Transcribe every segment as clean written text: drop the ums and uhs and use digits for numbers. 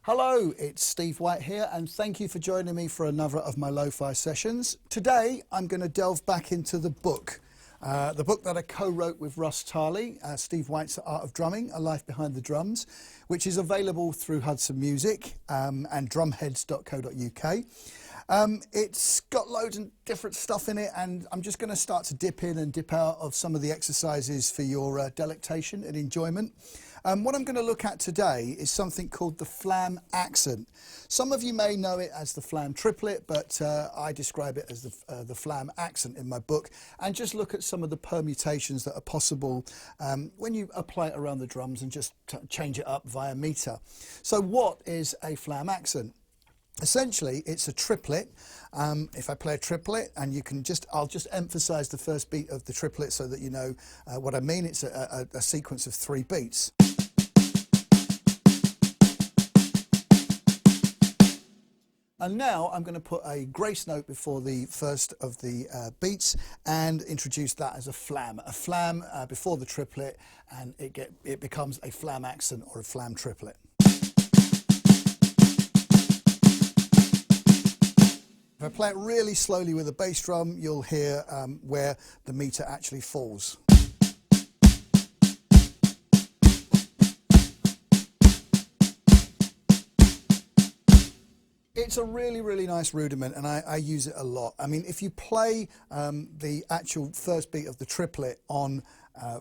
Hello, it's Steve White here, and thank you for joining me for another of my lo-fi sessions. Today I'm going to delve back into the book that I co-wrote with Russ Tarley, Steve White's The Art of Drumming, A Life Behind the Drums, which is available through Hudson Music and drumheads.co.uk. It's got loads of different stuff in it, and I'm just going to start to dip in and dip out of some of the exercises for your delectation and enjoyment. What I'm going to look at today is something called the Flam accent. Some of you may know it as the Flam triplet, but I describe it as the Flam accent in my book, and just look at some of the permutations that are possible when you apply it around the drums and just change it up via meter. So what is a Flam accent? Essentially, it's a triplet. If I play a triplet, and I'll just emphasize the first beat of the triplet so that you know what I mean. It's a sequence of 3 beats. And now I'm going to put a grace note before the first of the beats and introduce that as a flam. A flam before the triplet, and it becomes a flam accent or a flam triplet. If I play it really slowly with a bass drum, you'll hear where the meter actually falls. It's a really, really nice rudiment, and I use it a lot. I mean, if you play the actual first beat of the triplet on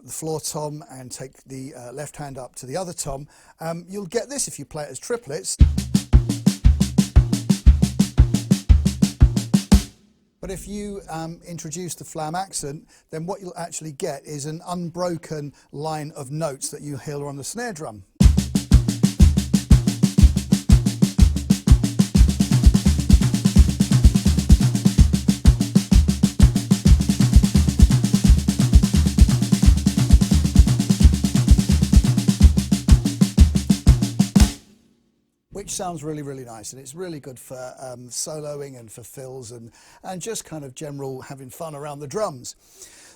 the floor tom and take the left hand up to the other tom, you'll get this if you play it as triplets. But if you introduce the flam accent, then what you'll actually get is an unbroken line of notes that you hear on the snare drum. Which sounds really, really nice, and it's really good for soloing and for fills and just kind of general having fun around the drums.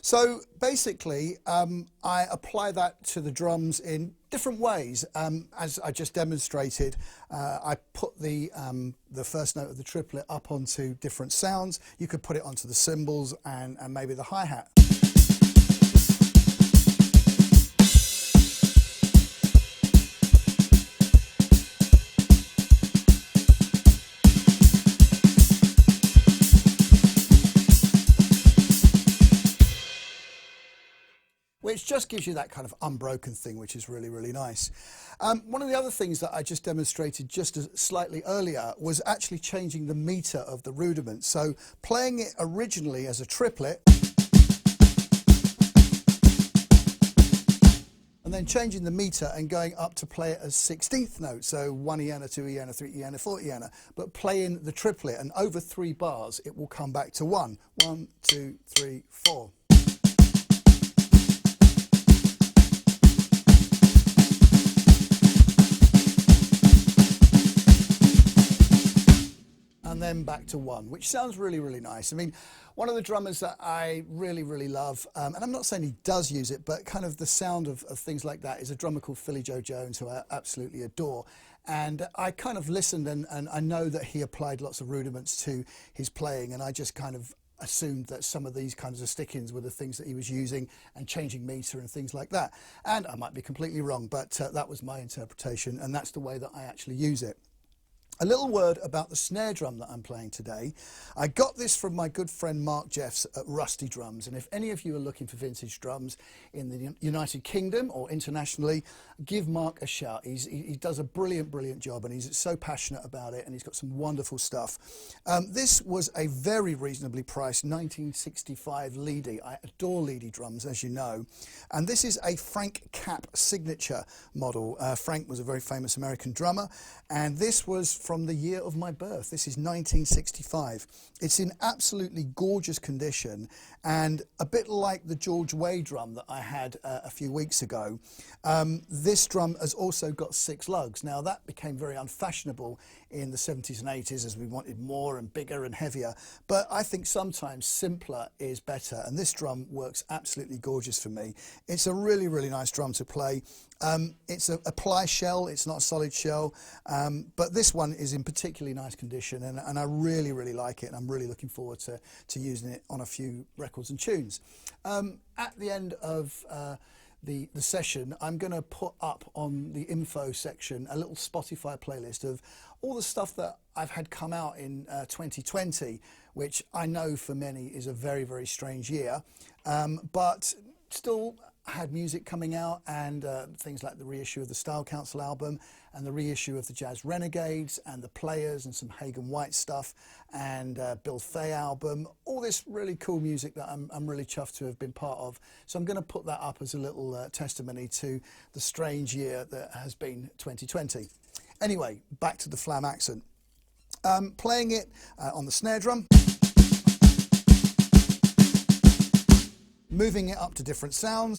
So basically, I apply that to the drums in different ways. As I just demonstrated, I put the first note of the triplet up onto different sounds. You could put it onto the cymbals and maybe the hi-hat. Which just gives you that kind of unbroken thing, which is really, really nice. One of the other things that I just demonstrated just slightly earlier was actually changing the meter of the rudiment. So playing it originally as a triplet, and then changing the meter and going up to play it as 16th notes, so 1 eana, 2 eana, 3 eana, 4 eana, but playing the triplet, and over 3 bars it will come back to 1. 1, 2, 3, 4. And then back to 1, which sounds really, really nice. I mean, one of the drummers that I really, really love, and I'm not saying he does use it, but kind of the sound of things like that, is a drummer called Philly Joe Jones, who I absolutely adore. And I kind of listened, and I know that he applied lots of rudiments to his playing, and I just kind of assumed that some of these kinds of stick-ins were the things that he was using, and changing meter and things like that. And I might be completely wrong, but that was my interpretation, and that's the way that I actually use it. A little word about the snare drum that I'm playing today. I got this from my good friend Mark Jeffs at Rusty Drums, and if any of you are looking for vintage drums in the United Kingdom or internationally, give Mark a shout. He does a brilliant, brilliant job, and he's so passionate about it, and he's got some wonderful stuff. This was a very reasonably priced 1965 Leedy. I adore Leedy drums, as you know, and this is a Frank Capp signature model. Frank was a very famous American drummer, and this was from the year of my birth. This is 1965. It's in absolutely gorgeous condition, and a bit like the George Way drum that I had a few weeks ago, this drum has also got 6 lugs. Now that became very unfashionable in the 70s and 80s as we wanted more and bigger and heavier, but I think sometimes simpler is better, and this drum works absolutely gorgeous for me. It's a really, really nice drum to play. It's a ply shell, it's not a solid shell, but this one is in particularly nice condition, and I really, really like it, and I'm really looking forward to using it on a few records and tunes. At the end of the session, I'm going to put up on the info section a little Spotify playlist of all the stuff that I've had come out in 2020, which I know for many is a very, very strange year, but still had music coming out, and things like the reissue of the Style Council album and the reissue of the Jazz Renegades and the Players and some Hagen White stuff and Bill Fay album, all this really cool music that I'm really chuffed to have been part of. So I'm going to put that up as a little testimony to the strange year that has been 2020. Anyway, back to the Flam accent. Playing it on the snare drum, moving it up to different sounds,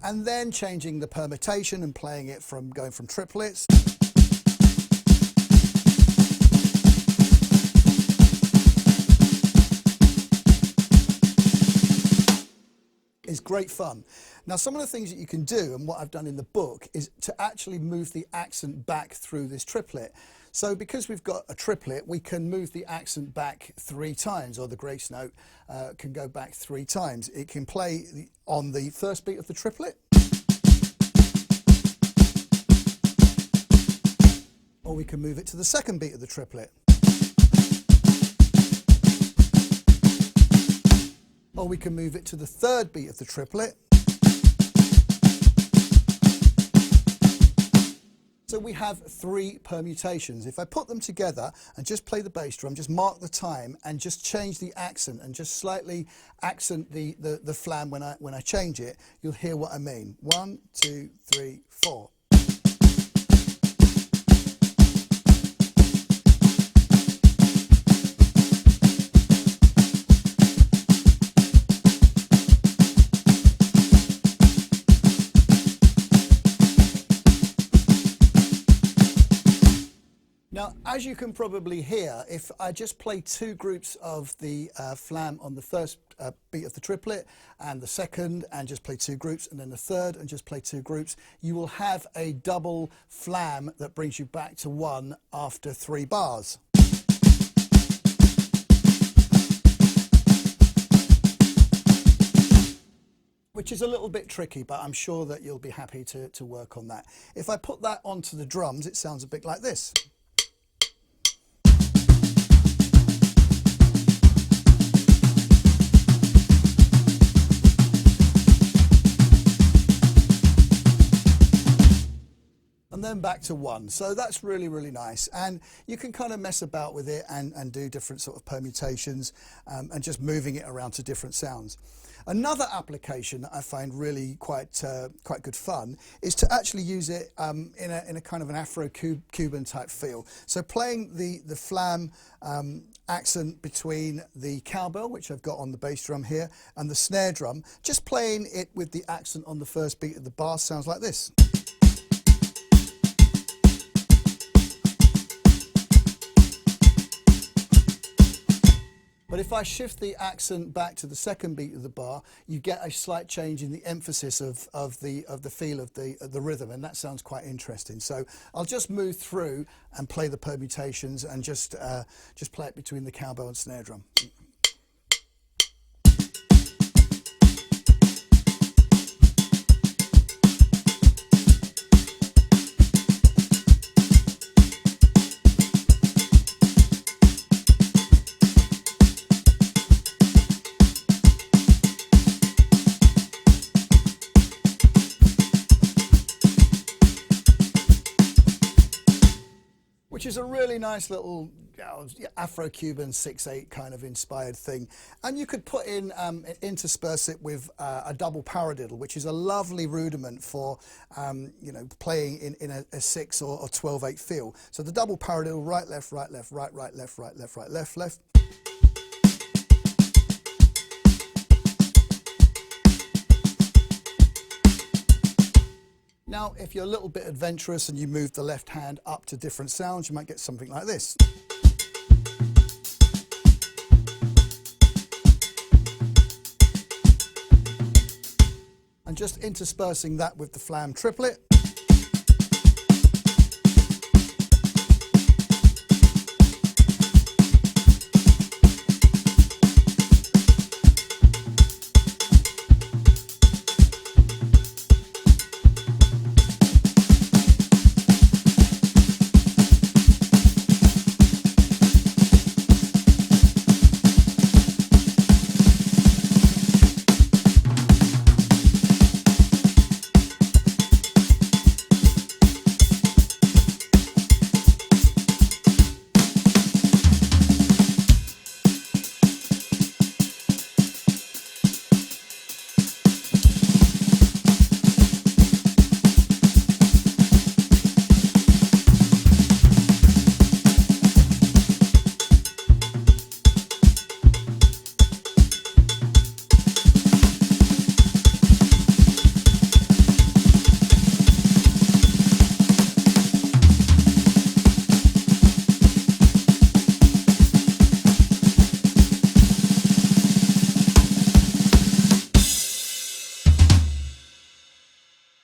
and then changing the permutation and playing it from going from triplets. Is great fun. Now, some of the things that you can do, and what I've done in the book, is to actually move the accent back through this triplet. So because we've got a triplet, we can move the accent back 3 times, or the grace note can go back 3 times. It can play on the first beat of the triplet, or we can move it to the second beat of the triplet, or we can move it to the third beat of the triplet. So we have 3 permutations. If I put them together and just play the bass drum, just mark the time and just change the accent and just slightly accent the flam when I change it, you'll hear what I mean. 1, 2, 3, 4. Now, as you can probably hear, if I just play 2 groups of the flam on the first beat of the triplet and the second, and just play 2 groups, and then the third and just play 2 groups, you will have a double flam that brings you back to 1 after 3 bars. Which is a little bit tricky, but I'm sure that you'll be happy to work on that. If I put that onto the drums, it sounds a bit like this. And then back to 1. So that's really, really nice. And you can kind of mess about with it and do different sort of permutations and just moving it around to different sounds. Another application that I find really quite good fun is to actually use it in a kind of an Afro-Cuban type feel. So playing the flam accent between the cowbell, which I've got on the bass drum here, and the snare drum, just playing it with the accent on the first beat of the bar sounds like this. But if I shift the accent back to the second beat of the bar, you get a slight change in the emphasis of the feel of the rhythm, and that sounds quite interesting. So I'll just move through and play the permutations and just play it between the cowbell and snare drum. Which is a really nice little Afro-Cuban 6/8 kind of inspired thing. And you could put in, intersperse it with a double paradiddle, which is a lovely rudiment for, you know, playing in a 6 or 12/8 feel. So the double paradiddle, right, left, right, left, right, right, left, right, left, right, left, left. Now, if you're a little bit adventurous and you move the left hand up to different sounds, you might get something like this. just interspersing that with the Flam triplet.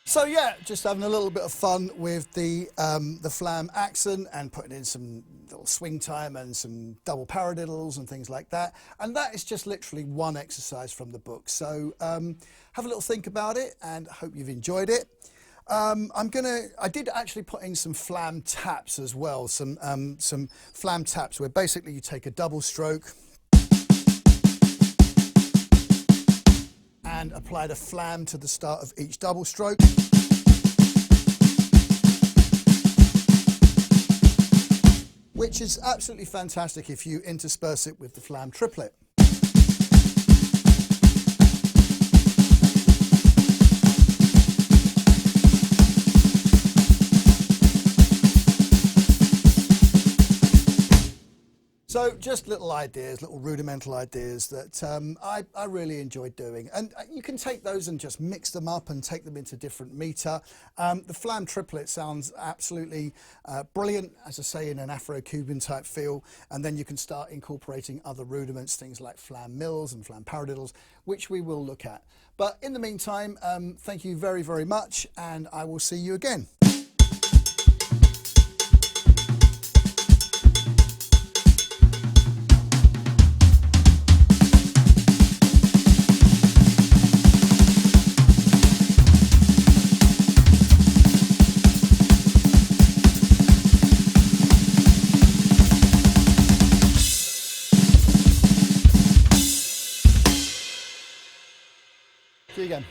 So yeah, just having a little bit of fun with the Flam accent and putting in some little swing time and some double paradiddles and things like that. And that is just literally one exercise from the book. So have a little think about it and hope you've enjoyed it. I did actually put in some Flam taps as well, some Flam taps where basically you take a double stroke and apply the Flam to the start of each double stroke. Which is absolutely fantastic if you intersperse it with the Flam triplet. So just little ideas, little rudimental ideas that I really enjoyed doing. And you can take those and just mix them up and take them into different meter. The Flam triplet sounds absolutely brilliant, as I say, in an Afro-Cuban type feel. And then you can start incorporating other rudiments, things like Flam mills and Flam paradiddles, which we will look at. But in the meantime, thank you very, very much, and I will see you again. See you again.